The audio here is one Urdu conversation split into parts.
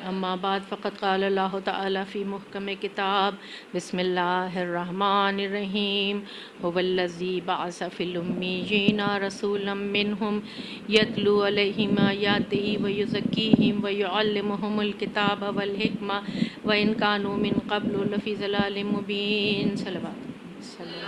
اما بعد فقد قال اللہ تعالی فی محکم کتاب بسم اللہ الرحمن الرحیم هو الذی بعث فی الامیین رسولا منہم یتلو علیہم آیاتہ ویزکیہم ویعلمہم الکتاب والحکمہ وان کانوا من قبل لفی ضلال مبین۔ صلوات صلی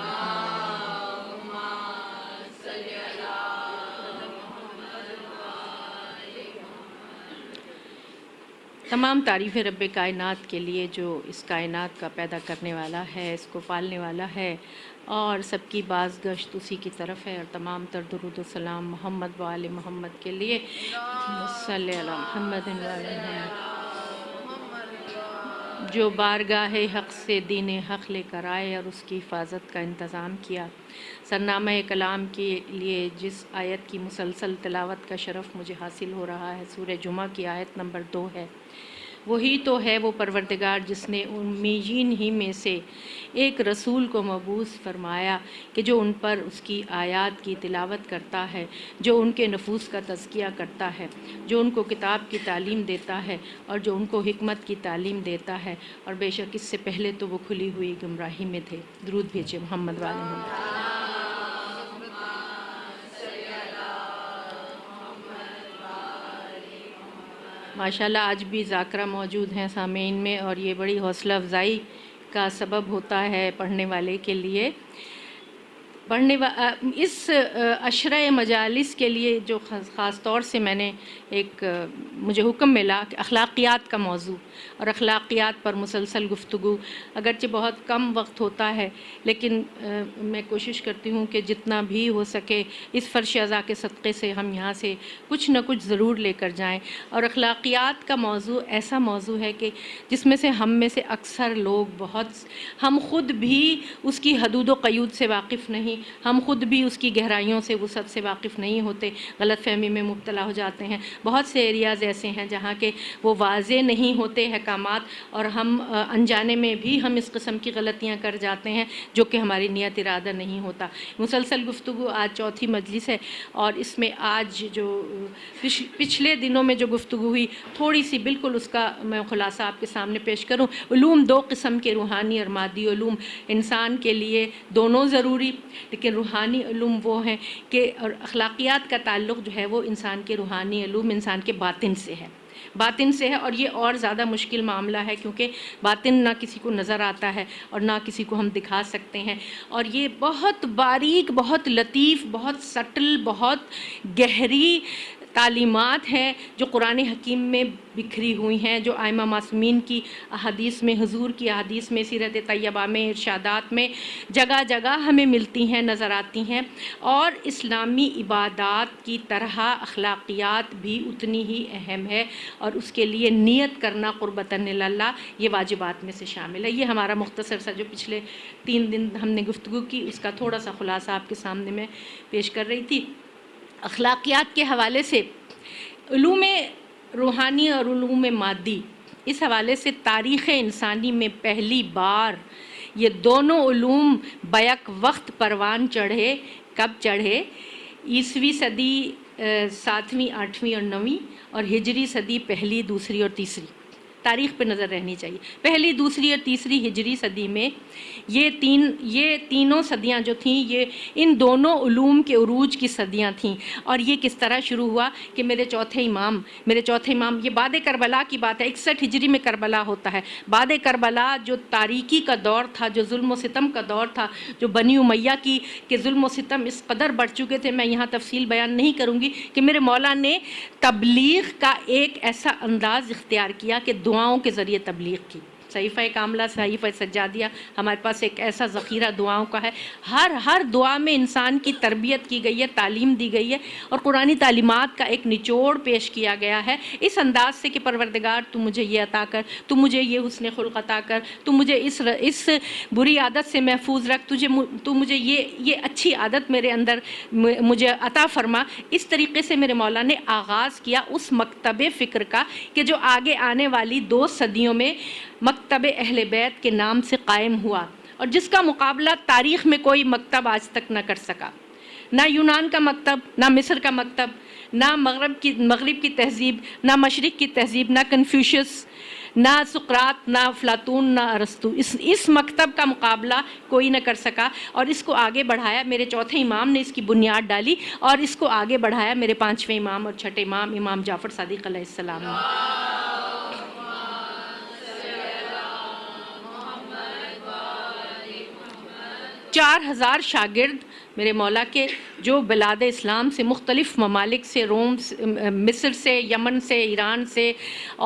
تمام تعریف رب کائنات کے لیے جو اس کائنات کا پیدا کرنے والا ہے، اس کو پالنے والا ہے، اور سب کی باز گشت اسی کی طرف ہے، اور تمام تر درود و سلام محمد و آل محمد کے لیے۔ صلی اللہ محمد و آل محمد۔ جو بارگاہ حق سے دین حق لے کر آئے اور اس کی حفاظت کا انتظام کیا۔ سرنامہ کلام کے لیے جس آیت کی مسلسل تلاوت کا شرف مجھے حاصل ہو رہا ہے، سورہ جمعہ کی آیت نمبر 2 ہے۔ وہی تو ہے وہ پروردگار جس نے امیین ہی میں سے ایک رسول کو مبعوث فرمایا کہ جو ان پر اس کی آیات کی تلاوت کرتا ہے، جو ان کے نفوس کا تزکیہ کرتا ہے، جو ان کو کتاب کی تعلیم دیتا ہے اور جو ان کو حکمت کی تعلیم دیتا ہے، اور بے شک اس سے پہلے تو وہ کھلی ہوئی گمراہی میں تھے۔ درود بھیجے محمد والے محمد۔ ماشاءاللہ آج بھی ذاکرہ موجود ہیں سامعین میں، اور یہ بڑی حوصلہ افزائی کا سبب ہوتا ہے پڑھنے والے کے لیے۔ اس عشرہ مجالس کے لیے جو خاص طور سے میں نے مجھے حکم ملا کہ اخلاقیات کا موضوع اور اخلاقیات پر مسلسل گفتگو، اگرچہ بہت کم وقت ہوتا ہے لیکن میں کوشش کرتی ہوں کہ جتنا بھی ہو سکے اس فرش اعضاء کے صدقے سے ہم یہاں سے کچھ نہ کچھ ضرور لے کر جائیں۔ اور اخلاقیات کا موضوع ایسا موضوع ہے کہ جس میں سے ہم میں سے اکثر لوگ ہم خود بھی اس کی حدود و قیود سے واقف نہیں، ہم خود بھی اس کی گہرائیوں سے وسعت سے واقف نہیں ہوتے، غلط فہمی میں مبتلا ہو جاتے ہیں۔ بہت سے ایریاز ایسے ہیں جہاں کہ وہ واضح نہیں ہوتے احکامات، اور ہم انجانے میں بھی ہم اس قسم کی غلطیاں کر جاتے ہیں جو کہ ہماری نیت ارادہ نہیں ہوتا۔ مسلسل گفتگو آج چوتھی مجلس ہے، اور اس میں آج جو پچھلے دنوں میں جو گفتگو ہوئی تھوڑی سی بالکل اس کا میں خلاصہ آپ کے سامنے پیش کروں۔ علوم دو قسم کے، روحانی اور مادی علوم، انسان کے لیے دونوں ضروری، لیکن روحانی علوم وہ ہیں کہ اور اخلاقیات کا تعلق جو ہے وہ انسان کے روحانی علوم انسان کے باطن سے ہے، اور یہ اور زیادہ مشکل معاملہ ہے کیونکہ باطن نہ کسی کو نظر آتا ہے اور نہ کسی کو ہم دکھا سکتے ہیں، اور یہ بہت باریک، بہت لطیف، بہت سٹل، بہت گہری تعلیمات ہیں جو قرآن حکیم میں بکھری ہوئی ہیں، جو ائمہ معصومین کی احادیث میں، حضور کی احادیث میں، سیرت طیبہ میں، ارشادات میں جگہ جگہ ہمیں ملتی ہیں، نظر آتی ہیں۔ اور اسلامی عبادات کی طرح اخلاقیات بھی اتنی ہی اہم ہے، اور اس کے لیے نیت کرنا قربتاً اللہ یہ واجبات میں سے شامل ہے۔ یہ ہمارا مختصر سا جو پچھلے 3 دن ہم نے گفتگو کی اس کا تھوڑا سا خلاصہ آپ کے سامنے میں پیش کر رہی تھی۔ اخلاقیات کے حوالے سے علوم روحانی اور علوم مادی، اس حوالے سے تاریخ انسانی میں پہلی بار یہ دونوں علوم بیک وقت پروان چڑھے۔ کب چڑھے؟ عیسوی صدی 7ویں، 8ویں اور 9ویں، اور ہجری صدی 1، 2 اور 3۔ تاریخ پہ نظر رہنی چاہیے۔ 1، 2 اور 3 ہجری صدی میں یہ تینوں صدیاں جو تھیں یہ ان دونوں علوم کے عروج کی صدیاں تھیں۔ اور یہ کس طرح شروع ہوا کہ میرے چوتھے امام، یہ بعد کربلا کی بات ہے، 61 ہجری میں کربلا ہوتا ہے۔ بعد کربلا جو تاریکی کا دور تھا، جو ظلم و ستم کا دور تھا، جو بنی امیہ کے ظلم و ستم اس قدر بڑھ چکے تھے، میں یہاں تفصیل بیان نہیں کروں گی، کہ میرے مولا نے تبلیغ کا ایک ایسا انداز اختیار کیا کہ دعاؤں کے ذریعے تبلیغ کی۔ صحیفہ کاملہ، صحیفہ سجادیہ، ہمارے پاس ایک ایسا ذخیرہ دعاؤں کا ہے، ہر دعا میں انسان کی تربیت کی گئی ہے، تعلیم دی گئی ہے، اور قرآنی تعلیمات کا ایک نچوڑ پیش کیا گیا ہے اس انداز سے کہ پروردگار تو مجھے یہ عطا کر، تو مجھے یہ حسن خلق عطا کر، تو مجھے اس بری عادت سے محفوظ رکھ، تو مجھے یہ اچھی عادت میرے اندر مجھے عطا فرما۔ اس طریقے سے میرے مولا نے آغاز کیا اس مکتب فکر کا کہ جو آگے آنے والی 2 صدیوں میں مکتب اہل بیت کے نام سے قائم ہوا، اور جس کا مقابلہ تاریخ میں کوئی مکتب آج تک نہ کر سکا، نہ یونان کا مکتب، نہ مصر کا مکتب، نہ مغرب کی تہذیب، نہ مشرق کی تہذیب، نہ کنفیوشس، نہ سقراط، نہ افلاطون، نہ ارسطو، اس مکتب کا مقابلہ کوئی نہ کر سکا، اور اس کو آگے بڑھایا میرے چوتھے امام نے، اس کی بنیاد ڈالی، اور اس کو آگے بڑھایا میرے پانچویں امام اور چھٹے امام، امام جعفر صادق علیہ السلام نے۔ 4000 شاگرد میرے مولا کے، جو بلاد اسلام سے، مختلف ممالک سے، روم سے، مصر سے، یمن سے، ایران سے،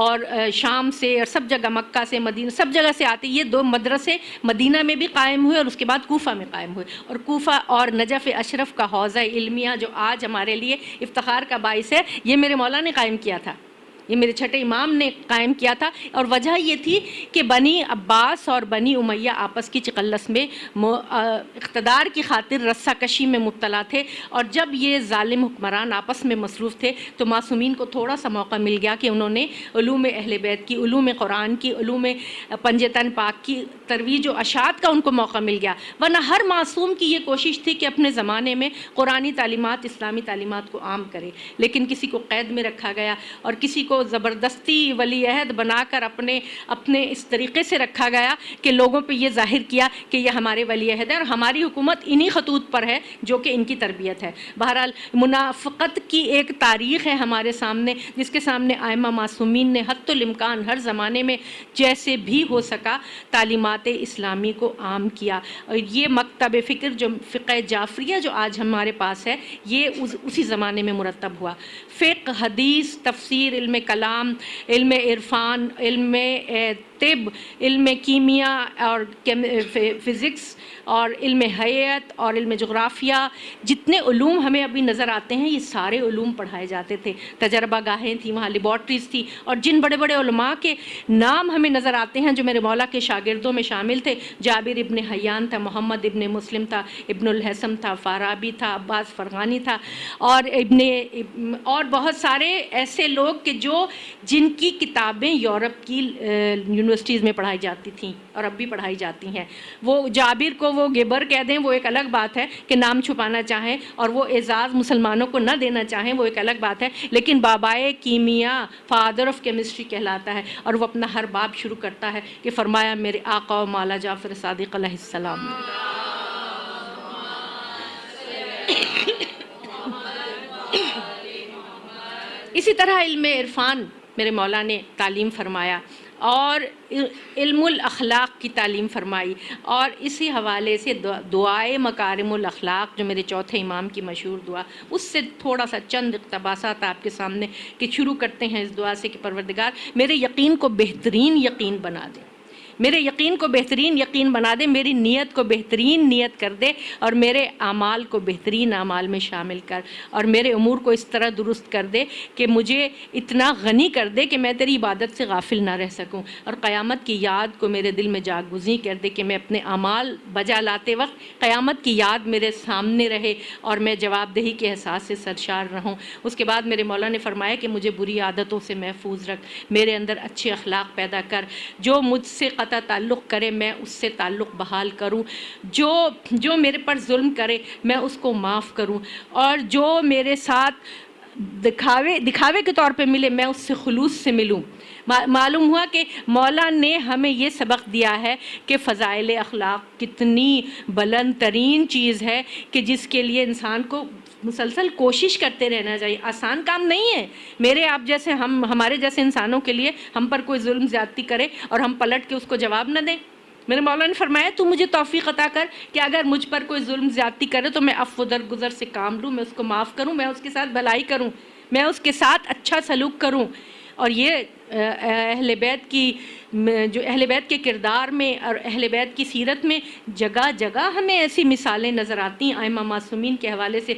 اور شام سے، اور سب جگہ، مکہ سے، مدینہ، سب جگہ سے آتے۔ یہ 2 مدرسے مدینہ میں بھی قائم ہوئے اور اس کے بعد کوفہ میں قائم ہوئے، اور کوفہ اور نجف اشرف کا حوزہ علمیہ جو آج ہمارے لیے افتخار کا باعث ہے، یہ میرے مولا نے قائم کیا تھا، یہ میرے چھٹے امام نے قائم کیا تھا۔ اور وجہ یہ تھی کہ بنی عباس اور بنی امیہ آپس کی چقلس میں اقتدار کی خاطر رسہ کشی میں مبتلا تھے، اور جب یہ ظالم حکمران آپس میں مصروف تھے تو معصومین کو تھوڑا سا موقع مل گیا کہ انہوں نے علوم اہل بیت کی، علوم قرآن کی، علوم پنجتن پاک کی ترویج و اشاعت کا ان کو موقع مل گیا، ورنہ ہر معصوم کی یہ کوشش تھی کہ اپنے زمانے میں قرآنی تعلیمات، اسلامی تعلیمات کو عام کرے، لیکن کسی کو قید میں رکھا گیا اور کسی کو زبردستی ولی عہد بنا کر اپنے اس طریقے سے رکھا گیا کہ لوگوں پہ یہ ظاہر کیا کہ یہ ہمارے ولی عہد ہے اور ہماری حکومت انہی خطوط پر ہے جو کہ ان کی تربیت ہے۔ بہرحال منافقت کی ایک تاریخ ہے ہمارے سامنے، جس کے سامنے ائمہ معصومین نے حتی الامکان ہر زمانے میں جیسے بھی ہو سکا تعلیمات اسلامی کو عام کیا، اور یہ مکتب فکر جو فقہ جعفریہ جو آج ہمارے پاس ہے، یہ اسی زمانے میں مرتب ہوا۔ فقہ، حدیث، تفسیر، علم کلام، علم عرفان، علم طب، علم کیمیا اور فزکس، اور علم حیات اور علم جغرافیہ، جتنے علوم ہمیں ابھی نظر آتے ہیں یہ سارے علوم پڑھائے جاتے تھے۔ تجربہ گاہیں تھیں، وہاں لیبارٹریز تھی، اور جن بڑے بڑے علماء کے نام ہمیں نظر آتے ہیں جو میرے مولا کے شاگردوں میں شامل تھے، جابر ابن حیان تھا، محمد ابن مسلم تھا، ابن الحسم تھا، فارابی تھا، عباس فرغانی تھا، اور بہت سارے ایسے لوگ کہ جن کی کتابیں یورپ کی یونیورسٹیز میں پڑھائی جاتی تھیں اور اب بھی پڑھائی جاتی ہیں۔ وہ جابر کو وہ گیبر کہہ دیں وہ ایک الگ بات ہے کہ نام چھپانا چاہیں، اور وہ اعزاز مسلمانوں کو نہ دینا چاہیں وہ ایک الگ بات ہے، لیکن بابائے کیمیا، فادر آف کیمسٹری کہلاتا ہے، اور وہ اپنا ہر باب شروع کرتا ہے کہ فرمایا میرے آقا و مولا جعفر صادق علیہ السلام نے۔ اسی طرح علم عرفان میرے مولا نے تعلیم فرمایا، اور علم الاخلاق کی تعلیم فرمائی، اور اسی حوالے سے دعائے مکارم الاخلاق جو میرے چوتھے امام کی مشہور دعا، اس سے تھوڑا سا چند اقتباسات آپ کے سامنے کہ شروع کرتے ہیں اس دعا سے کہ پروردگار میرے یقین کو بہترین یقین بنا دے، میرے یقین کو بہترین یقین بنا دے، میری نیت کو بہترین نیت کر دے، اور میرے اعمال کو بہترین اعمال میں شامل کر، اور میرے امور کو اس طرح درست کر دے کہ مجھے اتنا غنی کر دے کہ میں تیری عبادت سے غافل نہ رہ سکوں، اور قیامت کی یاد کو میرے دل میں جاگزیں کر دے کہ میں اپنے اعمال بجا لاتے وقت قیامت کی یاد میرے سامنے رہے اور میں جواب دہی کے احساس سے سرشار رہوں۔ اس کے بعد میرے مولا نے فرمایا کہ مجھے بری عادتوں سے محفوظ رکھ، میرے اندر اچھے اخلاق پیدا کر، جو مجھ سے تعلق کرے میں اس سے تعلق بحال کروں، جو میرے پر ظلم کرے میں اس کو معاف کروں، اور جو میرے ساتھ دکھاوے کے طور پہ ملے میں اس سے خلوص سے ملوں۔ معلوم ہوا کہ مولا نے ہمیں یہ سبق دیا ہے کہ فضائل اخلاق کتنی بلند ترین چیز ہے کہ جس کے لیے انسان کو مسلسل کوشش کرتے رہنا چاہیے۔ آسان کام نہیں ہے، میرے آپ جیسے ہمارے جیسے انسانوں کے لیے ہم پر کوئی ظلم زیادتی کرے اور ہم پلٹ کے اس کو جواب نہ دیں۔ میرے مولا نے فرمایا تو مجھے توفیق عطا کر کہ اگر مجھ پر کوئی ظلم زیادتی کرے تو میں عفو درگزر سے کام لوں، میں اس کو معاف کروں، میں اس کے ساتھ بھلائی کروں، میں اس کے ساتھ اچھا سلوک کروں۔ اور یہ اہل بیت کی جو اہل بیت کے کردار میں اور اہل بیت کی سیرت میں جگہ جگہ ہمیں ایسی مثالیں نظر آتی ہیں ائمہ معصومین کے حوالے سے،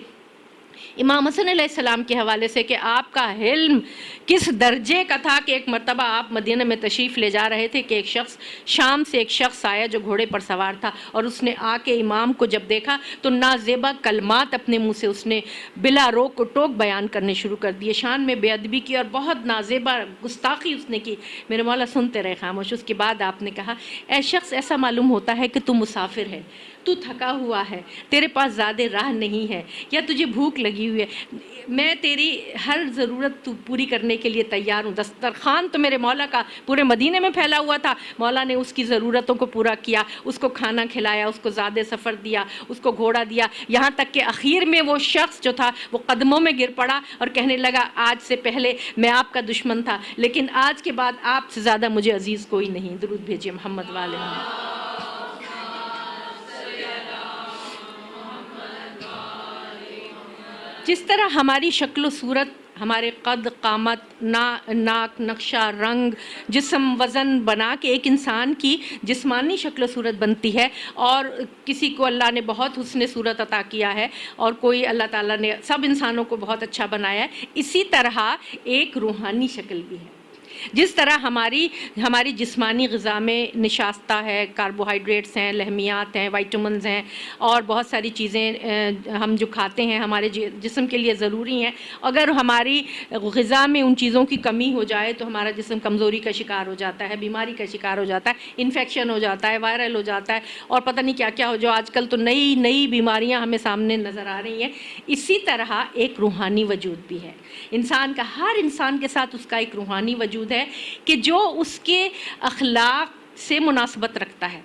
امام حسن علیہ السلام کے حوالے سے کہ آپ کا علم کس درجے کا تھا کہ ایک مرتبہ آپ مدینہ میں تشریف لے جا رہے تھے کہ ایک شخص شام سے ایک شخص آیا جو گھوڑے پر سوار تھا، اور اس نے آ کے امام کو جب دیکھا تو نازیبا کلمات اپنے منہ سے اس نے بلا روک و ٹوک بیان کرنے شروع کر دیے، شان میں بے ادبی کی اور بہت نازیبا گستاخی اس نے کی۔ میرے مولا سنتے رہے خاموش۔ اس کے بعد آپ نے کہا اے شخص ایسا معلوم ہوتا ہے کہ تم مسافر ہے، تو تھکا ہوا ہے، تیرے پاس زیادہ راہ نہیں ہے، یا تجھے بھوک لگی ہوئی ہے، میں تیری ہر ضرورت پوری کرنے کے لیے تیار ہوں۔ دسترخوان تو میرے مولا کا پورے مدینے میں پھیلا ہوا تھا، مولا نے اس کی ضرورتوں کو پورا کیا، اس کو کھانا کھلایا، اس کو زیادہ سفر دیا، اس کو گھوڑا دیا، یہاں تک کہ آخر میں وہ شخص جو تھا وہ قدموں میں گر پڑا اور کہنے لگا آج سے پہلے میں آپ کا دشمن تھا، لیکن آج کے بعد آپ سے زیادہ مجھے عزیز کوئی نہیں۔ درود بھیجیے محمد والے محمد۔ جس طرح ہماری شکل و صورت، ہمارے قد، قامت، ناک، نقشہ، رنگ، جسم، وزن بنا کے ایک انسان کی جسمانی شکل و صورت بنتی ہے، اور کسی کو اللہ نے بہت حسن صورت عطا کیا ہے اور کوئی اللہ تعالیٰ نے سب انسانوں کو بہت اچھا بنایا ہے، اسی طرح ایک روحانی شکل بھی ہے۔ جس طرح ہماری جسمانی غذا میں نشاستہ ہے، کاربوہائیڈریٹس ہیں، لحمیات ہیں، وائٹامنز ہیں، اور بہت ساری چیزیں ہم جو کھاتے ہیں ہمارے جسم کے لیے ضروری ہیں، اگر ہماری غذا میں ان چیزوں کی کمی ہو جائے تو ہمارا جسم کمزوری کا شکار ہو جاتا ہے، بیماری کا شکار ہو جاتا ہے، انفیکشن ہو جاتا ہے، وائرل ہو جاتا ہے، اور پتہ نہیں کیا کیا ہو، جو آج کل تو نئی بیماریاں ہمیں سامنے نظر آ رہی ہیں۔ اسی طرح ایک روحانی وجود بھی ہے انسان کا، ہر انسان کے ساتھ اس کا ایک روحانی وجود ہے کہ جو اس کے اخلاق سے مناسبت رکھتا ہے،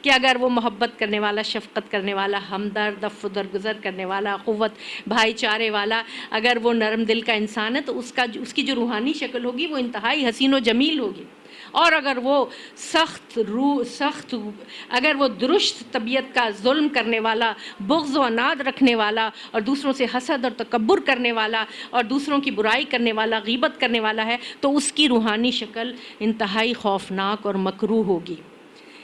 کہ اگر وہ محبت کرنے والا، شفقت کرنے والا، ہمدرد، عفو درگزر کرنے والا، قوت بھائی چارے والا، اگر وہ نرم دل کا انسان ہے تو اس کی جو روحانی شکل ہوگی وہ انتہائی حسین و جمیل ہوگی، اور اگر وہ اگر وہ درست طبیعت کا، ظلم کرنے والا، بغض و عناد رکھنے والا، اور دوسروں سے حسد اور تکبر کرنے والا، اور دوسروں کی برائی کرنے والا، غیبت کرنے والا ہے، تو اس کی روحانی شکل انتہائی خوفناک اور مکروہ ہوگی۔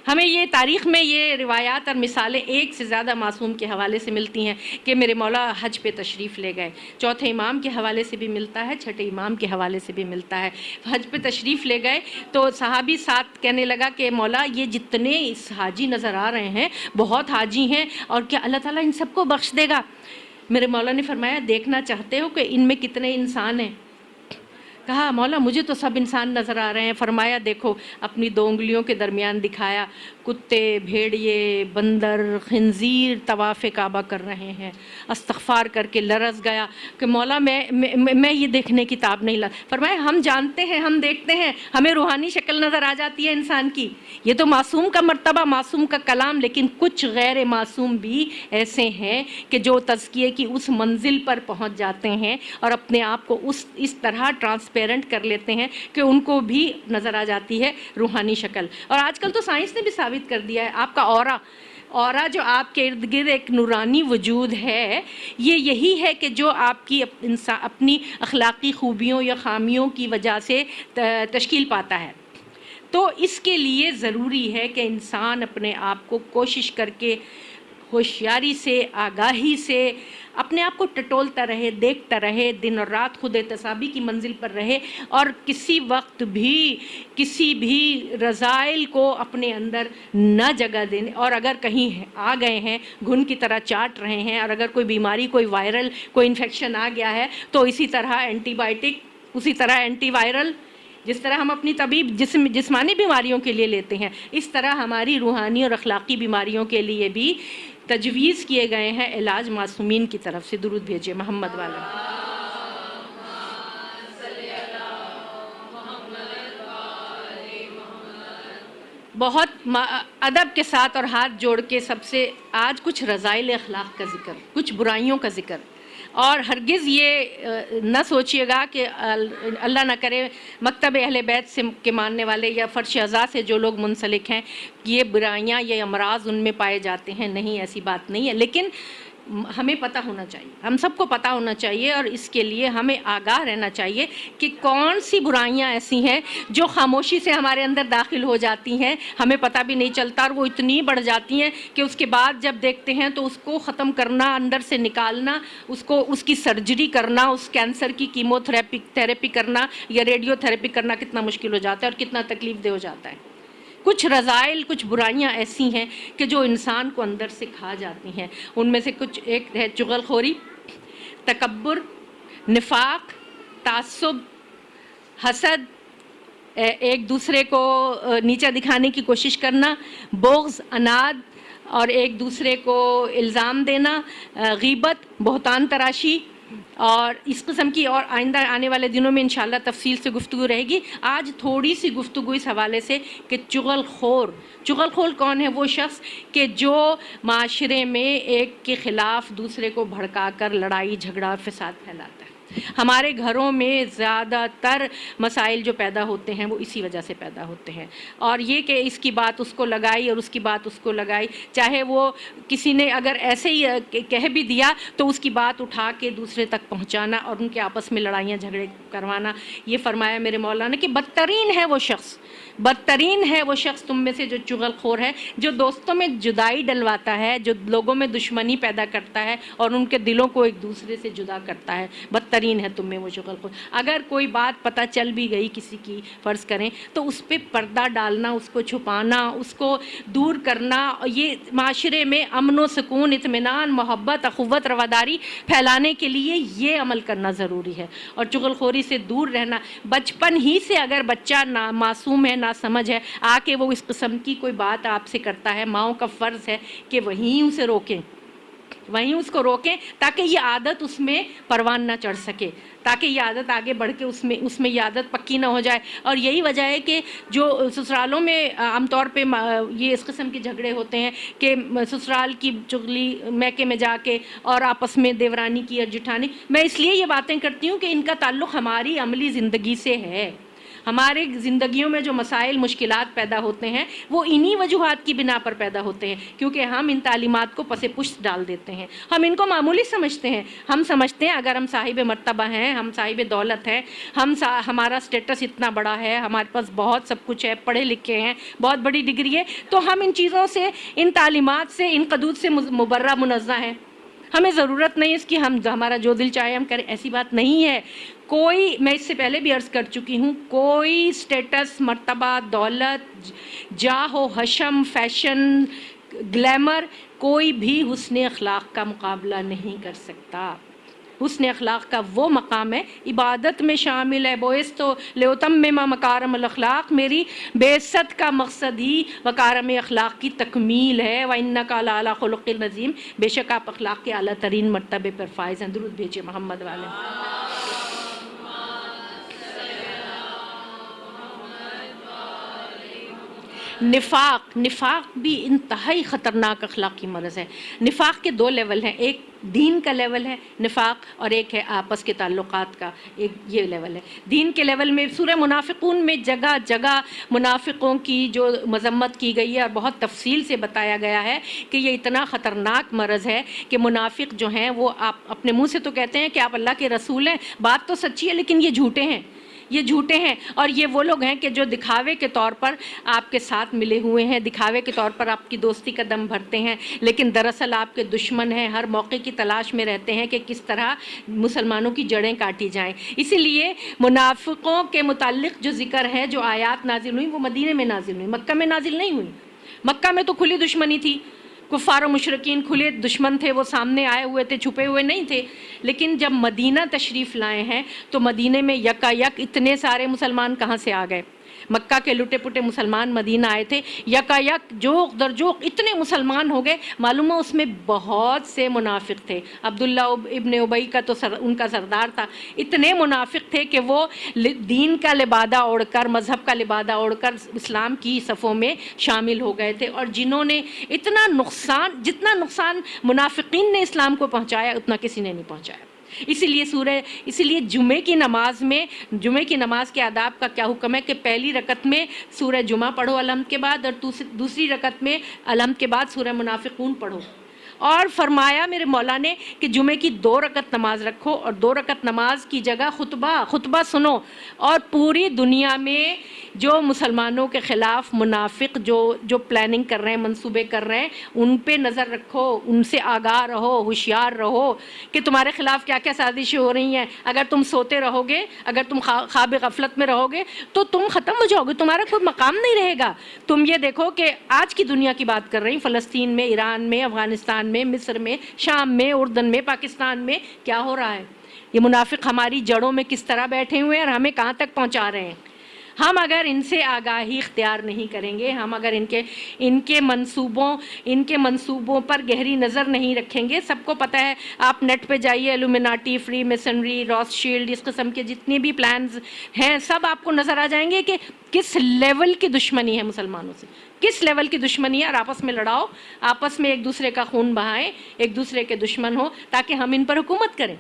ہمیں یہ تاریخ میں یہ روایات اور مثالیں ایک سے زیادہ معصوم کے حوالے سے ملتی ہیں کہ میرے مولا حج پہ تشریف لے گئے، چوتھے امام کے حوالے سے بھی ملتا ہے، چھٹے امام کے حوالے سے بھی ملتا ہے، حج پہ تشریف لے گئے تو صحابی ساتھ کہنے لگا کہ مولا یہ جتنے اس حاجی نظر آ رہے ہیں بہت حاجی ہیں، اور کیا اللہ تعالیٰ ان سب کو بخش دے گا؟ میرے مولا نے فرمایا دیکھنا چاہتے ہو کہ ان میں کتنے انسان ہیں؟ کہا مولا مجھے تو سب انسان نظر آ رہے ہیں۔ فرمایا دیکھو، اپنی 2 انگلیوں کے درمیان دکھایا، کتے، بھیڑیے، بندر، خنزیر طواف کعبہ کر رہے ہیں۔ استغفار کر کے لرز گیا کہ مولا میں یہ دیکھنے کی تاب نہیں لا۔ فرمایا ہم جانتے ہیں، ہم دیکھتے ہیں، ہمیں روحانی شکل نظر آ جاتی ہے انسان کی، یہ تو معصوم کا مرتبہ، معصوم کا کلام، لیکن کچھ غیر معصوم بھی ایسے ہیں کہ جو تزکیے کی اس منزل پر پہنچ جاتے ہیں اور اپنے آپ کو اس طرح ٹرانسپیرنٹ کر لیتے ہیں کہ ان کو بھی نظر آ جاتی ہے روحانی شکل۔ اور آج کل تو سائنس نے بھی ثابت کر دیا ہے، آپ کا اورا جو آپ کے ارد گرد ایک نورانی وجود ہے، یہی ہے کہ جو آپ کی اپنی اخلاقی خوبیوں یا خامیوں کی وجہ سے تشکیل پاتا ہے۔ تو اس کے لیے ضروری ہے کہ انسان اپنے آپ کو کوشش کر کے ہوشیاری سے، آگاہی سے اپنے آپ کو ٹٹولتا رہے، دیکھتا رہے، دن اور رات خود احتسابی کی منزل پر رہے، اور کسی وقت بھی کسی بھی رذائل کو اپنے اندر نہ جگہ دینے، اور اگر کہیں آ گئے ہیں گھن کی طرح چاٹ رہے ہیں، اور اگر کوئی بیماری، کوئی وائرل، کوئی انفیکشن آ گیا ہے تو اسی طرح اینٹی بائیوٹک، اسی طرح اینٹی وائرل، جس طرح ہم اپنی طبیب جسمانی بیماریوں کے لیے لیتے ہیں، اس طرح ہماری روحانی اور اخلاقی بیماریوں کے لیے بھی تجویز کیے گئے ہیں علاج معصومین کی طرف سے۔ درود بھیجیے محمد والا۔ بہت ادب کے ساتھ اور ہاتھ جوڑ کے سب سے آج کچھ رذائل اخلاق کا ذکر، کچھ برائیوں کا ذکر، اور ہرگز یہ نہ سوچیے گا کہ اللہ نہ کرے مکتب اہل بیت سے کے ماننے والے یا فرش اعضاء سے جو لوگ منسلک ہیں یہ برائیاں، یہ امراض ان میں پائے جاتے ہیں، نہیں، ایسی بات نہیں ہے، لیکن ہمیں پتہ ہونا چاہیے، ہم سب کو پتہ ہونا چاہیے، اور اس کے لیے ہمیں آگاہ رہنا چاہیے کہ کون سی برائیاں ایسی ہیں جو خاموشی سے ہمارے اندر داخل ہو جاتی ہیں، ہمیں پتہ بھی نہیں چلتا، اور وہ اتنی بڑھ جاتی ہیں کہ اس کے بعد جب دیکھتے ہیں تو اس کو ختم کرنا، اندر سے نکالنا، اس کی سرجری کرنا، اس کینسر کی کیمو تھراپی کرنا یا ریڈیو تھراپی کرنا کتنا مشکل ہو جاتا ہے اور کتنا تکلیف دہ ہو جاتا ہے۔ کچھ رذائل، کچھ برائیاں ایسی ہیں کہ جو انسان کو اندر سے کھا جاتی ہیں، ان میں سے کچھ ایک ہے چغل خوری، تکبر، نفاق، تعصب، حسد، ایک دوسرے کو نیچا دکھانے کی کوشش کرنا، بغض، عناد، اور ایک دوسرے کو الزام دینا، غیبت، بہتان تراشی اور اس قسم کی، اور آئندہ آنے والے دنوں میں انشاءاللہ تفصیل سے گفتگو رہے گی۔ آج تھوڑی سی گفتگو اس حوالے سے کہ چغل خور کون ہے؟ وہ شخص کہ جو معاشرے میں ایک کے خلاف دوسرے کو بھڑکا کر لڑائی جھگڑا فساد پھیلاتا ہے۔ ہمارے گھروں میں زیادہ تر مسائل جو پیدا ہوتے ہیں وہ اسی وجہ سے پیدا ہوتے ہیں، اور یہ کہ اس کی بات اس کو لگائی اور اس کی بات اس کو لگائی، چاہے وہ کسی نے اگر ایسے ہی کہہ بھی دیا تو اس کی بات اٹھا کے دوسرے تک پہنچانا اور ان کے آپس میں لڑائیاں جھگڑے کروانا۔ یہ فرمایا میرے مولا نے کہ بدترین ہے وہ شخص تم میں سے جو چغل خور ہے، جو دوستوں میں جدائی ڈلواتا ہے، جو لوگوں میں دشمنی پیدا کرتا ہے اور ان کے دلوں کو ایک دوسرے سے جدا کرتا ہے۔ بدترین ہے تم میں وہ چغل خور۔ اگر کوئی بات پتہ چل بھی گئی کسی کی، فرض کریں، تو اس پہ پردہ ڈالنا، اس کو چھپانا، اس کو دور کرنا، یہ معاشرے میں امن و سکون، اطمینان، محبت، اخوت، رواداری پھیلانے کے لیے یہ عمل کرنا ضروری ہے، اور چغل خوری سے دور رہنا۔ بچپن ہی سے اگر بچہ معصوم ہے، نہ سمجھ ہے، آ کے وہ اس قسم کی کوئی بات آپ سے کرتا ہے، ماؤں کا فرض ہے کہ وہیں اسے روکیں، وہیں اس کو روکیں، تاکہ یہ عادت اس میں پروان نہ چڑھ سکے، تاکہ یہ عادت آگے بڑھ کے اس میں یہ عادت پکی نہ ہو جائے۔ اور یہی وجہ ہے کہ جو سسرالوں میں عام طور پہ یہ اس قسم کے جھگڑے ہوتے ہیں کہ سسرال کی چغلی میکے میں جا کے اور آپس میں دیورانی کی اور جٹھانی۔ میں اس لیے یہ باتیں کرتی ہوں کہ ان کا تعلق ہماری عملی زندگی سے ہے۔ ہمارے زندگیوں میں جو مسائل، مشکلات پیدا ہوتے ہیں وہ انہی وجوہات کی بنا پر پیدا ہوتے ہیں، کیونکہ ہم ان تعلیمات کو پس پشت ڈال دیتے ہیں، ہم ان کو معمولی سمجھتے ہیں۔ ہم سمجھتے ہیں اگر ہم صاحب مرتبہ ہیں، ہم صاحب دولت ہیں، ہمارا سٹیٹس اتنا بڑا ہے، ہمارے پاس بہت سب کچھ ہے، پڑھے لکھے ہیں، بہت بڑی ڈگری ہے، تو ہم ان چیزوں سے، ان تعلیمات سے، ان قدود سے مبرہ منزہ ہیں، ہمیں ضرورت نہیں اس کی، ہمارا جو دل چاہے ہم کریں۔ ایسی بات نہیں ہے۔ کوئی، میں اس سے پہلے بھی عرض کر چکی ہوں، کوئی سٹیٹس، مرتبہ، دولت، جاہ و حشم، فیشن، گلیمر، کوئی بھی حسن اخلاق کا مقابلہ نہیں کر سکتا۔ حسن اخلاق کا وہ مقام ہے، عبادت میں شامل ہے۔ بوئستو لِأُتَمِّمَ مکارم الاخلاق، میری بعثت کا مقصد ہی مکارم اخلاق کی تکمیل ہے۔ وَإِنَّكَ لَعَلَىٰ خُلُقٍ عَظِيمٍ، بے شک آپ اخلاق کے اعلیٰ ترین مرتبے پر فائز ہیں۔ درود بھیجیے محمد والے۔ نفاق بھی انتہائی خطرناک اخلاقی مرض ہے۔ نفاق کے دو لیول ہیں، ایک دین کا لیول ہے نفاق، اور ایک ہے آپس کے تعلقات کا، ایک یہ لیول ہے۔ دین کے لیول میں سورہ منافقون میں جگہ جگہ منافقوں کی جو مذمت کی گئی ہے اور بہت تفصیل سے بتایا گیا ہے کہ یہ اتنا خطرناک مرض ہے کہ منافق جو ہیں وہ آپ اپنے منہ سے تو کہتے ہیں کہ آپ اللہ کے رسول ہیں، بات تو سچی ہے، لیکن یہ جھوٹے ہیں، یہ جھوٹے ہیں، اور یہ وہ لوگ ہیں کہ جو دکھاوے کے طور پر آپ کے ساتھ ملے ہوئے ہیں، دکھاوے کے طور پر آپ کی دوستی کا دم بھرتے ہیں، لیکن دراصل آپ کے دشمن ہیں، ہر موقع کی تلاش میں رہتے ہیں کہ کس طرح مسلمانوں کی جڑیں کاٹی جائیں۔ اسی لیے منافقوں کے متعلق جو ذکر ہے، جو آیات نازل ہوئی، وہ مدینے میں نازل ہوئی، مکہ میں نازل نہیں ہوئی۔ مکہ میں تو کھلی دشمنی تھی، کفار و مشرکین کھلے دشمن تھے، وہ سامنے آئے ہوئے تھے، چھپے ہوئے نہیں تھے۔ لیکن جب مدینہ تشریف لائے ہیں تو مدینے میں یکا یک اتنے سارے مسلمان کہاں سے آ گئے؟ مکہ کے لٹے پٹے مسلمان مدینہ آئے تھے، یکا یک جوق در جوق اتنے مسلمان ہو گئے، معلوم ہے اس میں بہت سے منافق تھے۔ عبداللہ ابن ابی کا تو ان کا سردار تھا۔ اتنے منافق تھے کہ وہ دین کا لبادہ اوڑھ کر، مذہب کا لبادہ اوڑھ کر اسلام کی صفوں میں شامل ہو گئے تھے، اور جنہوں نے اتنا نقصان، جتنا نقصان منافقین نے اسلام کو پہنچایا اتنا کسی نے نہیں پہنچایا۔ اسی لیے جمعے کی نماز کے آداب کا کیا حکم ہے کہ پہلی رکعت میں سورہ جمعہ پڑھو الحمد کے بعد، اور دوسری رکعت میں الحمد کے بعد سورہ منافقون پڑھو۔ اور فرمایا میرے مولا نے کہ جمعے کی 2 رکعت نماز رکھو، اور 2 رکعت نماز کی جگہ خطبہ سنو، اور پوری دنیا میں جو مسلمانوں کے خلاف منافق جو پلاننگ کر رہے ہیں، منصوبے کر رہے ہیں، ان پہ نظر رکھو، ان سے آگاہ رہو، ہوشیار رہو کہ تمہارے خلاف کیا کیا سازشیں ہو رہی ہیں۔ اگر تم سوتے رہو گے، اگر تم خواب غفلت میں رہو گے تو تم ختم ہو جاؤ گے، تمہارا کوئی مقام نہیں رہے گا۔ تم یہ دیکھو کہ آج کی دنیا کی بات کر رہی ہوں، فلسطین میں، ایران میں، افغانستان میں، مصر میں، شام میں، اردن میں، پاکستان میں کیا ہو رہا ہے۔ یہ منافق ہماری جڑوں میں کس طرح بیٹھے ہوئے ہیں اور ہمیں کہاں تک پہنچا رہے ہیں۔ ہم اگر ان سے آگاہی اختیار نہیں کریں گے، ہم اگر ان کے منصوبوں پر گہری نظر نہیں رکھیں گے. سب کو پتہ ہے، آپ نیٹ پہ جائیے، الومناٹی، فری میسنری، راس شیلڈ، اس قسم کے جتنے بھی پلانز ہیں سب آپ کو نظر آ جائیں گے کہ کس لیول کی دشمنی ہے مسلمانوں سے، کس لیول کی دشمنی ہے. اور آپس میں لڑاؤ، آپس میں ایک دوسرے کا خون بہائیں، ایک دوسرے کے دشمن ہو تاکہ ہم ان پر حکومت کریں.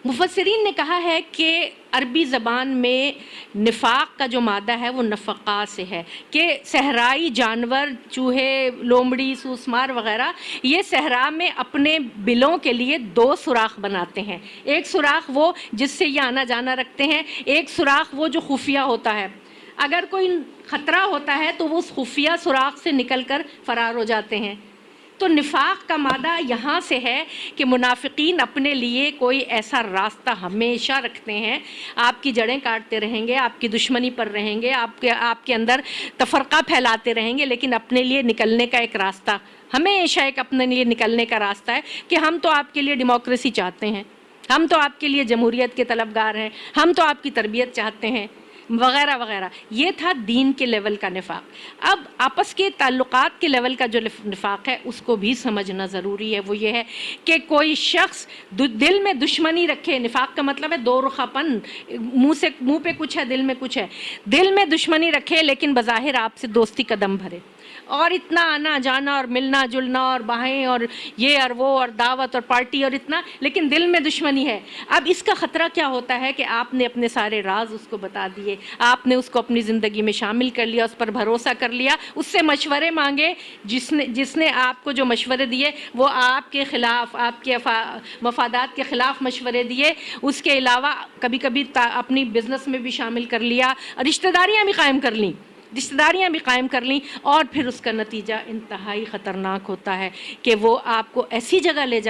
مفسرین نے کہا ہے کہ عربی زبان میں نفاق کا جو مادہ ہے وہ نفقا سے ہے، کہ صحرائی جانور، چوہے، لومڑی، سوسمار وغیرہ، یہ صحرا میں اپنے بلوں کے لیے 2 سوراخ بناتے ہیں. ایک سوراخ وہ جس سے یہ آنا جانا رکھتے ہیں، ایک سوراخ وہ جو خفیہ ہوتا ہے. اگر کوئی خطرہ ہوتا ہے تو وہ اس خفیہ سوراخ سے نکل کر فرار ہو جاتے ہیں. تو نفاق کا مادہ یہاں سے ہے کہ منافقین اپنے لیے کوئی ایسا راستہ ہمیشہ رکھتے ہیں، آپ کی جڑیں کاٹتے رہیں گے، آپ کی دشمنی پر رہیں گے، آپ کے اندر تفرقہ پھیلاتے رہیں گے، لیکن اپنے لیے نکلنے کا ایک راستہ، ہمیشہ ایک اپنے لیے نکلنے کا راستہ ہے کہ ہم تو آپ کے لیے ڈیموکریسی چاہتے ہیں، ہم تو آپ کے لیے جمہوریت کے طلبگار ہیں، ہم تو آپ کی تربیت چاہتے ہیں، وغیرہ وغیرہ. یہ تھا دین کے لیول کا نفاق. اب آپس کے تعلقات کے لیول کا جو نفاق ہے اس کو بھی سمجھنا ضروری ہے. وہ یہ ہے کہ کوئی شخص دل میں دشمنی رکھے. نفاق کا مطلب ہے دو رخا پن، منہ پہ کچھ ہے، دل میں کچھ ہے. دل میں دشمنی رکھے لیکن بظاہر آپ سے دوستی قدم بھرے، اور اتنا آنا جانا اور ملنا جلنا اور بہائیں اور یہ اور وہ اور دعوت اور پارٹی اور اتنا، لیکن دل میں دشمنی ہے. اب اس کا خطرہ کیا ہوتا ہے کہ آپ نے اپنے سارے راز اس کو بتا دیے، آپ نے اس کو اپنی زندگی میں شامل کر لیا، اس پر بھروسہ کر لیا، اس سے مشورے مانگے. جس نے آپ کو جو مشورے دیے وہ آپ کے خلاف، آپ کے مفادات کے خلاف مشورے دیے. اس کے علاوہ کبھی کبھی اپنی بزنس میں بھی شامل کر لیا، رشتہ داریاں بھی قائم کر لیں، اور پھر اس کا نتیجہ انتہائی خطرناک ہوتا ہے کہ وہ آپ کو ایسی جگہ لے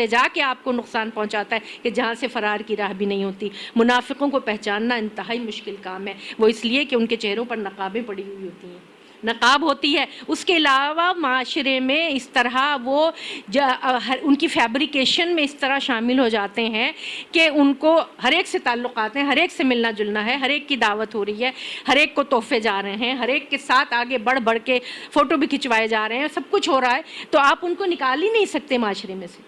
جا کے آپ کو نقصان پہنچاتا ہے کہ جہاں سے فرار کی راہ بھی نہیں ہوتی. منافقوں کو پہچاننا انتہائی مشکل کام ہے، وہ اس لیے کہ ان کے چہروں پر نقابیں پڑی ہوئی ہوتی ہیں، نقاب ہوتی ہے. اس کے علاوہ معاشرے میں اس طرح وہ ان کی فیبریکیشن میں اس طرح شامل ہو جاتے ہیں کہ ان کو ہر ایک سے تعلقات ہیں، ہر ایک سے ملنا جلنا ہے، ہر ایک کی دعوت ہو رہی ہے، ہر ایک کو تحفے جا رہے ہیں، ہر ایک کے ساتھ آگے بڑھ کے فوٹو بھی کھنچوائے جا رہے ہیں، سب کچھ ہو رہا ہے. تو آپ ان کو نکال ہی نہیں سکتے معاشرے میں سے.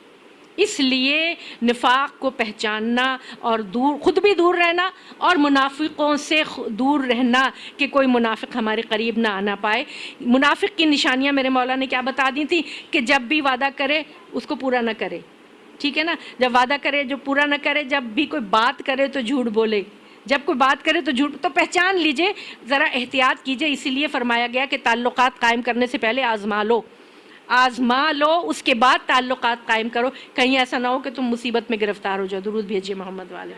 اس لیے نفاق کو پہچاننا اور خود بھی دور رہنا اور منافقوں سے دور رہنا کہ کوئی منافق ہمارے قریب نہ آنا پائے. منافق کی نشانیاں میرے مولا نے کیا بتا دی تھی کہ جب بھی وعدہ کرے اس کو پورا نہ کرے، ٹھیک ہے نا، جب وعدہ کرے جو پورا نہ کرے، جب بھی کوئی بات کرے تو جھوٹ بولے، جب کوئی بات کرے تو جھوٹ. تو پہچان لیجئے، ذرا احتیاط کیجئے. اسی لیے فرمایا گیا کہ تعلقات قائم کرنے سے پہلے آزما لو، اس کے بعد تعلقات قائم کرو، کہیں ایسا نہ ہو کہ تم مصیبت میں گرفتار ہو جاؤ. درود بھیجیے محمد والے.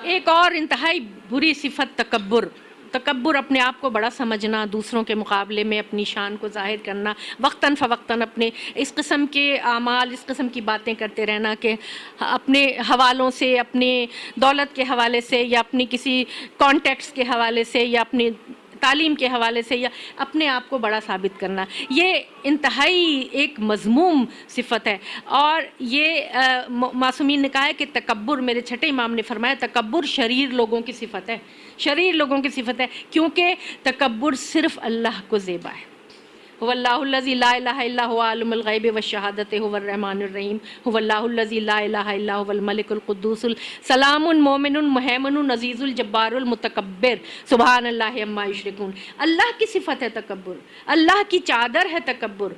ایک اور انتہائی بری صفت تکبر، اپنے آپ کو بڑا سمجھنا، دوسروں کے مقابلے میں اپنی شان کو ظاہر کرنا، وقتاً فوقتاً اپنے اس قسم کے اعمال، اس قسم کی باتیں کرتے رہنا کہ اپنے حوالوں سے، اپنے دولت کے حوالے سے، یا اپنی کسی کانٹیکٹس کے حوالے سے، یا اپنی تعلیم کے حوالے سے، یا اپنے آپ کو بڑا ثابت کرنا. یہ انتہائی ایک مذموم صفت ہے. اور یہ معصومین نے کہا ہے کہ تکبر، میرے چھٹے امام نے فرمایا تکبر شریر لوگوں کی صفت ہے، کیونکہ تکبر صرف اللہ کو زیبا ہے. هو اللہ الذی لا الہ الا هو عالم الغیب والشہادۃ هو الرحمن الرحیم. هو اللہ الذی لا الہ الا هو الملک القدوس السلام المؤمن المہیمن العزیز الجبار المتکبر سبحان اللہ عما یشرکون. اللہ کی صفت ہے تکبر، اللہ کی چادر ہے تکبر،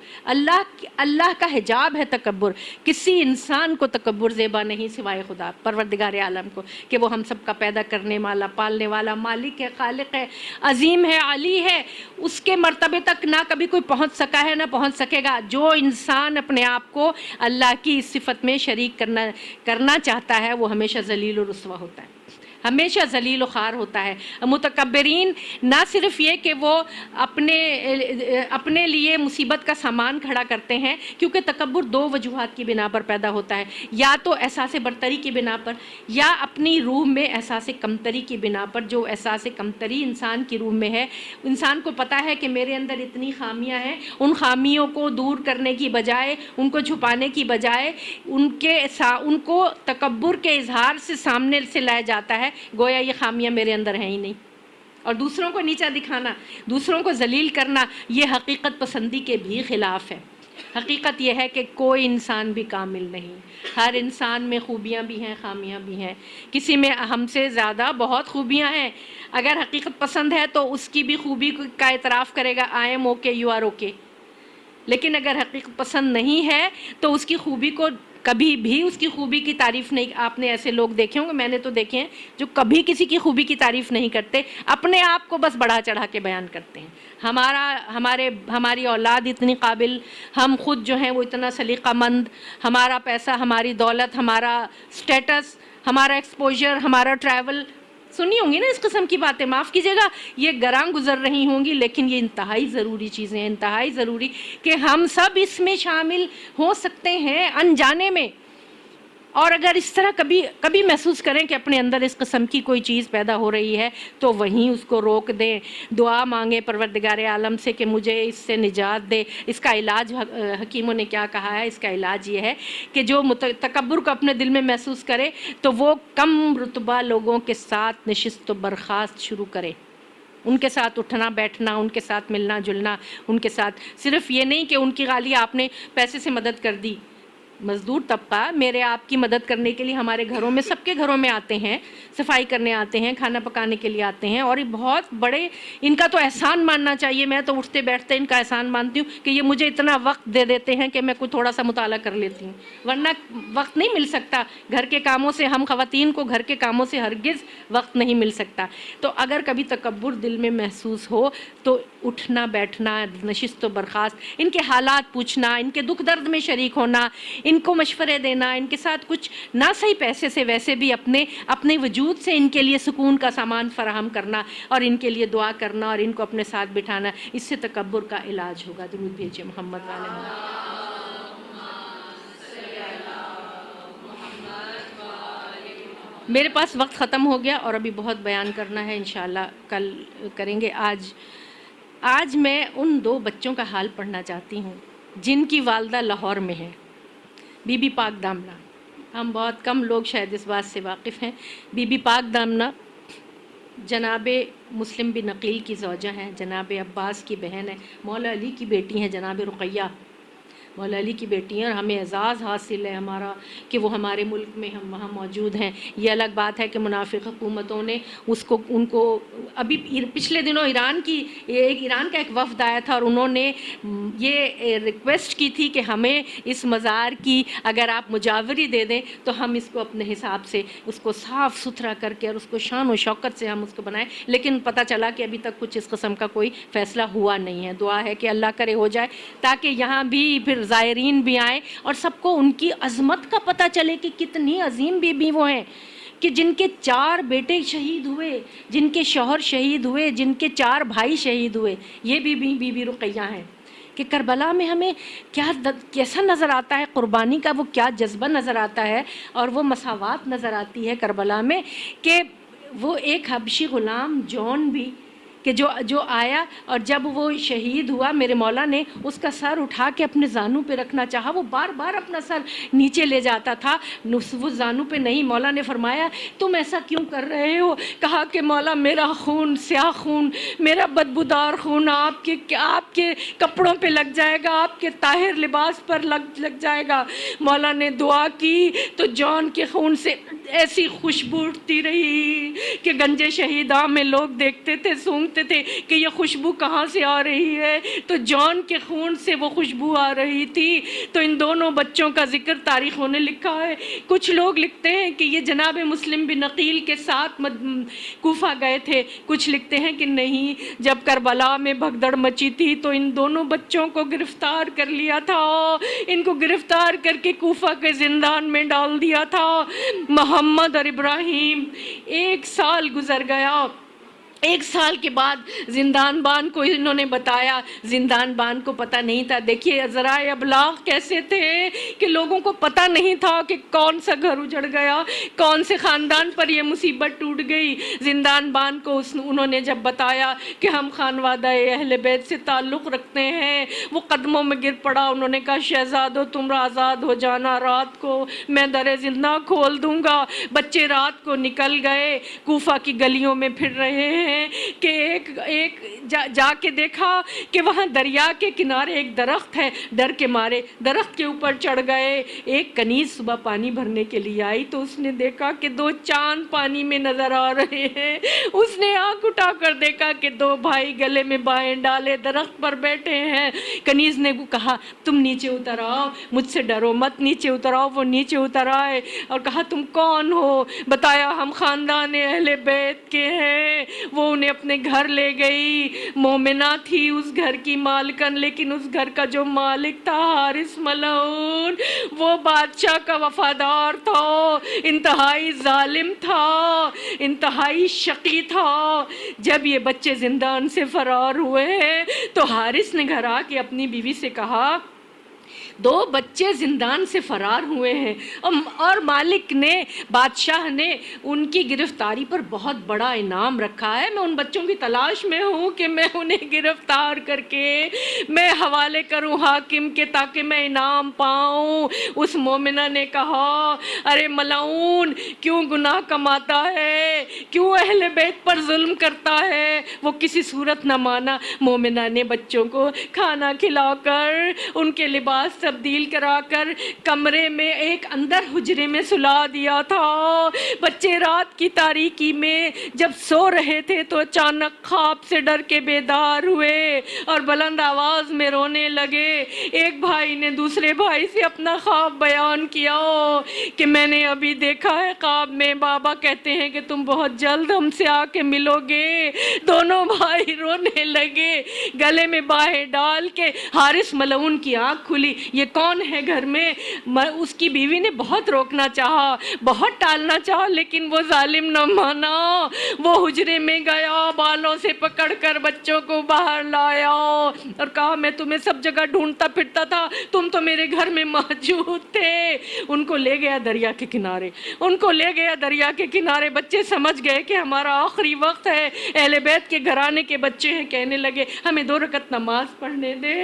اللہ کا حجاب ہے تکبر. کسی انسان کو تکبر زیبا نہیں سوائے خدا پروردگار عالم کو، کہ وہ ہم سب کا پیدا کرنے والا، پالنے والا، مالک ہے، خالق ہے، عظیم ہے، علی ہے. اس کے مرتبے تک نہ کبھی کوئی پہنچ سکا ہے نہ پہنچ سکے گا. جو انسان اپنے آپ کو اللہ کی اس صفت میں شریک کرنا چاہتا ہے وہ ہمیشہ ذلیل و رسوا ہوتا ہے. ہمیشہ ذلیل و خوار ہوتا ہے. متکبرین نہ صرف یہ کہ وہ اپنے لیے مصیبت کا سامان کھڑا کرتے ہیں، کیونکہ تکبر دو وجوہات کی بنا پر پیدا ہوتا ہے، یا تو احساس برتری کی بنا پر، یا اپنی روح میں احساس کمتری کی بنا پر. جو احساس کمتری انسان کی روح میں ہے، انسان کو پتہ ہے کہ میرے اندر اتنی خامیاں ہیں، ان خامیوں کو دور کرنے کی بجائے، ان کو چھپانے کی بجائے ان کو تکبر کے اظہار سے سامنے سے لایا جاتا ہے، گویا یہ خامیاں میرے اندر ہیں ہی نہیں. اور دوسروں کو نیچا دکھانا، دوسروں کو ذلیل کرنا، یہ حقیقت پسندی کے بھی خلاف ہے. حقیقت یہ ہے کہ کوئی انسان بھی کامل نہیں، ہر انسان میں خوبیاں بھی ہیں، خامیاں بھی ہیں. کسی میں ہم سے زیادہ بہت خوبیاں ہیں. اگر حقیقت پسند ہے تو اس کی بھی خوبی کا اعتراف کرے گا، I am okay, you are okay. لیکن اگر حقیقت پسند نہیں ہے تو اس کی خوبی کو کبھی بھی اس کی خوبی کی تعریف نہیں. آپ نے ایسے لوگ دیکھے ہوں گے، میں نے تو دیکھے ہیں، جو کبھی کسی کی خوبی کی تعریف نہیں کرتے، اپنے آپ کو بس بڑھا چڑھا کے بیان کرتے ہیں. ہماری اولاد اتنی قابل، ہم خود جو ہیں وہ اتنا سلیقہ مند، ہمارا پیسہ، ہماری دولت، ہمارا سٹیٹس، ہمارا ایکسپوجر، ہمارا ٹریول، سنی ہوں گی نا اس قسم کی باتیں، معاف کیجیے گا یہ گراں گزر رہی ہوں گی، لیکن یہ انتہائی ضروری چیزیں ہیں، انتہائی ضروری کہ ہم سب اس میں شامل ہو سکتے ہیں انجانے میں. اور اگر اس طرح کبھی محسوس کریں کہ اپنے اندر اس قسم کی کوئی چیز پیدا ہو رہی ہے تو وہیں اس کو روک دیں، دعا مانگیں پروردگار عالم سے کہ مجھے اس سے نجات دے. اس کا علاج حکیموں نے کیا کہا ہے؟ اس کا علاج یہ ہے کہ جو تکبر کو اپنے دل میں محسوس کرے تو وہ کم رتبہ لوگوں کے ساتھ نشست و برخاست شروع کرے، ان کے ساتھ اٹھنا بیٹھنا، ان کے ساتھ ملنا جلنا، ان کے ساتھ صرف یہ نہیں کہ ان کی غالی آپ نے پیسے سے مدد کر دی. مزدور طبقہ میرے آپ کی مدد کرنے کے لیے ہمارے گھروں میں، سب کے گھروں میں آتے ہیں، صفائی کرنے آتے ہیں، کھانا پکانے کے لیے آتے ہیں، اور یہ بہت بڑے، ان کا تو احسان ماننا چاہیے. میں تو اٹھتے بیٹھتے ان کا احسان مانتی ہوں کہ یہ مجھے اتنا وقت دے دیتے ہیں کہ میں کوئی تھوڑا سا مطالعہ کر لیتی ہوں، ورنہ وقت نہیں مل سکتا. گھر کے کاموں سے، ہم خواتین کو گھر کے کاموں سے ہرگز وقت نہیں مل سکتا. تو اگر کبھی تکبر دل میں محسوس ہو تو اٹھنا بیٹھنا، نشست و برخاست، ان کے حالات پوچھنا، ان کے دکھ درد میں شریک ہونا، ان کو مشورے دینا، ان کے ساتھ کچھ نہ صحیح پیسے سے ویسے بھی اپنے وجود سے ان کے لیے سکون کا سامان فراہم کرنا، اور ان کے لیے دعا کرنا، اور ان کو اپنے ساتھ بٹھانا، اس سے تکبر کا علاج ہوگا. درود بھیجیے محمد والے محمد. میرے پاس وقت ختم ہو گیا اور ابھی بہت بیان کرنا ہے، انشاءاللہ کل کریں گے. آج میں ان دو بچوں کا حال پڑھنا چاہتی ہوں جن کی والدہ لاہور میں ہے، بی بی پاک دامنہ. ہم بہت کم لوگ شاید اس بات سے واقف ہیں. بی بی پاک دامنہ جناب مسلم بن عقیل کی زوجہ ہیں، جناب عباس کی بہن ہے، مولا علی کی بیٹی ہیں، جناب رقیہ مولا علی کی بیٹی ہیں. اور ہمیں اعزاز حاصل ہے ہمارا کہ وہ ہمارے ملک میں ہم وہاں موجود ہیں. یہ الگ بات ہے کہ منافق حکومتوں نے ان کو ابھی پچھلے دنوں ایران کا ایک وفد آیا تھا، اور انہوں نے یہ ریکویسٹ کی تھی کہ ہمیں اس مزار کی اگر آپ مجاوری دے دیں تو ہم اس کو اپنے حساب سے اس کو صاف ستھرا کر کے اور اس کو شان و شوکت سے ہم اس کو بنائیں. لیکن پتہ چلا کہ ابھی تک کچھ اس قسم کا کوئی فیصلہ ہوا نہیں ہے. دعا ہے کہ اللہ کرے ہو جائے تاکہ یہاں بھی پھر زائرین بھی آئیں اور سب کو ان کی عظمت کا پتہ چلے کہ کتنی عظیم بی بی وہ ہیں کہ جن کے 4 بیٹے شہید ہوئے، جن کے شوہر شہید ہوئے، جن کے 4 بھائی شہید ہوئے. یہ بی بی رقیہ ہیں کہ کربلا میں ہمیں کیسا نظر آتا ہے، قربانی کا وہ کیا جذبہ نظر آتا ہے، اور وہ مساوات نظر آتی ہے کربلا میں کہ وہ ایک حبشی غلام جون بھی کہ جو آیا اور جب وہ شہید ہوا، میرے مولا نے اس کا سر اٹھا کے اپنے زانو پہ رکھنا چاہا، وہ بار بار اپنا سر نیچے لے جاتا تھا، وہ زانو پہ نہیں. مولا نے فرمایا تم ایسا کیوں کر رہے ہو؟ کہا کہ مولا میرا خون، سیاہ خون، میرا بدبودار خون آپ کے کپڑوں پہ لگ جائے گا، آپ کے طاہر لباس پر لگ جائے گا. مولا نے دعا کی تو جون کے خون سے ایسی خوشبو اٹھتی رہی کہ گنج شہیداں میں لوگ دیکھتے تھے، سونگتے ڈھونڈتے تھے کہ یہ خوشبو کہاں سے آ رہی ہے، تو جان کے خون سے وہ خوشبو آ رہی تھی۔ تو ان دونوں بچوں کا ذکر تاریخوں نے لکھا ہے۔ کچھ لوگ لکھتے ہیں کہ یہ جناب مسلم بن عقیل کے ساتھ کوفہ گئے تھے، کچھ لکھتے ہیں کہ نہیں، جب کربلا میں بھگدڑ مچی تھی تو ان دونوں بچوں کو گرفتار کر لیا تھا، ان کو گرفتار کر کے کوفہ کے زندان میں ڈال دیا تھا۔ محمد اور ابراہیم 1 سال گزر گیا، 1 سال کے بعد زندان بان کو انہوں نے بتایا، زندان بان کو پتہ نہیں تھا۔ دیکھیے ذرائع ابلاغ کیسے تھے کہ لوگوں کو پتہ نہیں تھا کہ کون سا گھر اجڑ گیا، کون سے خاندان پر یہ مصیبت ٹوٹ گئی۔ زندان بان کو انہوں نے جب بتایا کہ ہم خانوادہ اہل بیت سے تعلق رکھتے ہیں، وہ قدموں میں گر پڑا۔ انہوں نے کہا شہزادو تم آزاد ہو جانا، رات کو میں در زندہ کھول دوں گا۔ بچے رات کو نکل گئے، کوفہ کی گلیوں میں پھر رہے ہیں کہ ایک جا کے دیکھا کہ وہاں دریا کے کنارے ایک درخت ہے، ڈر کے مارے درخت کے اوپر چڑھ گئے۔ ایک کنیز صبح پانی بھرنے کے لیے آئی تو اس نے دیکھا کہ 2 چاند پانی میں نظر آ رہے ہیں۔ اس نے آنکھ اٹھا کر دیکھا کہ 2 بھائی گلے میں بائیں ڈالے درخت پر بیٹھے ہیں۔ کنیز نے کہا تم نیچے اتر آؤ، مجھ سے ڈرو مت، نیچے اتر آؤ۔ وہ نیچے اتر آئے اور کہا تم کون ہو؟ بتایا ہم خاندان اہل بیت کے ہیں۔ وہ انہیں اپنے گھر لے گئی، مومنہ تھی اس گھر کی مالکن، لیکن اس گھر کا جو مالک تھا حارث ملعون، وہ بادشاہ کا وفادار تھا، انتہائی ظالم تھا، انتہائی شقی تھا۔ جب یہ بچے زندان سے فرار ہوئے ہیں تو حارث نے گھر آ کے اپنی بیوی سے کہا 2 بچے زندان سے فرار ہوئے ہیں، اور مالک نے، بادشاہ نے ان کی گرفتاری پر بہت بڑا انعام رکھا ہے۔ میں ان بچوں کی تلاش میں ہوں کہ میں انہیں گرفتار کر کے میں حوالے کروں حاکم کے تاکہ میں انعام پاؤں۔ اس مومنہ نے کہا ارے ملعون کیوں گناہ کماتا ہے، کیوں اہل بیت پر ظلم کرتا ہے؟ وہ کسی صورت نہ مانا۔ مومنہ نے بچوں کو کھانا کھلا کر، ان کے لباس تبدیل کرا کر کمرے میں ایک اندر حجرے میں سلا دیا تھا۔ بچے رات کی تاریکی میں جب سو رہے تھے تو اچانک خواب سے ڈر کے بیدار ہوئے اور بلند آواز میں رونے لگے۔ ایک بھائی نے دوسرے بھائی سے اپنا خواب بیان کیا کہ میں نے ابھی دیکھا ہے خواب میں، بابا کہتے ہیں کہ تم بہت جلد ہم سے آ کے ملو گے۔ دونوں بھائی رونے لگے، گلے میں باہیں ڈال کے۔ حارث ملعون کی آنکھ کھلی، یہ کون ہے گھر میں؟ اس کی بیوی نے بہت روکنا چاہا، بہت ٹالنا چاہا، لیکن وہ ظالم نہ مانا۔ وہ حجرے میں گیا، بالوں سے پکڑ کر بچوں کو باہر لایا اور کہا میں تمہیں سب جگہ ڈھونڈتا پھرتا تھا، تم تو میرے گھر میں موجود تھے۔ ان کو لے گیا دریا کے کنارے، ان کو لے گیا دریا کے کنارے۔ بچے سمجھ گئے کہ ہمارا آخری وقت ہے، اہل بیت کے گھرانے کے بچے ہیں، کہنے لگے ہمیں 2 رکعت نماز پڑھنے دے،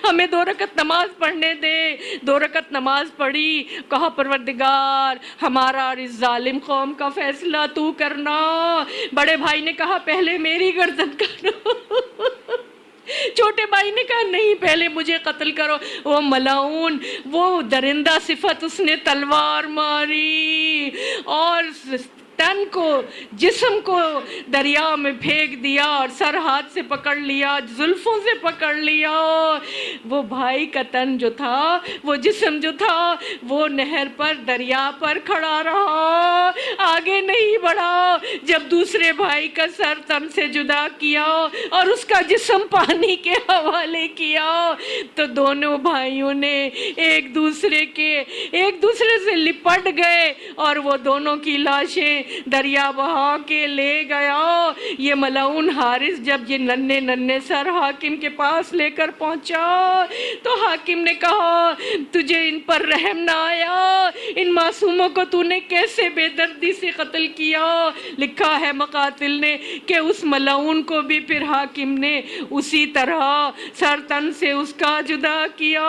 ہمیں 2 رکعت نماز پڑھنے دے۔ 2 رکعت نماز پڑھی، کہا پروردگار ہمارا اور اس ظالم قوم کا فیصلہ تو کرنا۔ بڑے بھائی نے کہا پہلے میری گردن کرو، چھوٹے بھائی نے کہا نہیں پہلے مجھے قتل کرو۔ وہ ملعون، وہ درندہ صفت، اس نے تلوار ماری اور تن کو، جسم کو دریا میں پھینک دیا اور سر ہاتھ سے پکڑ لیا، زلفوں سے پکڑ لیا۔ وہ بھائی کا تن جو تھا، وہ جسم جو تھا، وہ نہر پر، دریا پر کھڑا رہا، آگے نہیں بڑھا۔ جب دوسرے بھائی کا سر تن سے جدا کیا اور اس کا جسم پانی کے حوالے کیا تو دونوں بھائیوں نے ایک دوسرے سے لپٹ گئے اور وہ دونوں کی لاشیں دریا بہا کے لے گیا۔ یہ ملعون حارث جب یہ ننھے سر حاکم کے پاس لے کر پہنچا تو حاکم نے کہا تجھے ان پر رحم نہ آیا، ان معصوموں کو تو نے کیسے بے دردی سے قتل کیا؟ لکھا ہے مقاتل نے کہ اس ملعون کو بھی پھر حاکم نے اسی طرح سر تن سے اس کا جدا کیا۔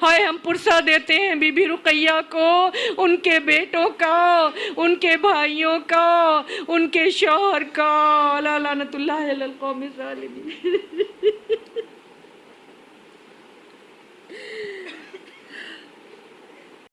ہائے ہم پرسہ دیتے ہیں بی بی رقیہ کو، ان کے بیٹوں کا، ان کے بھائیوں کا، ان کے شوہر کا، لا لعنت اللہ علی القوم الظالمین۔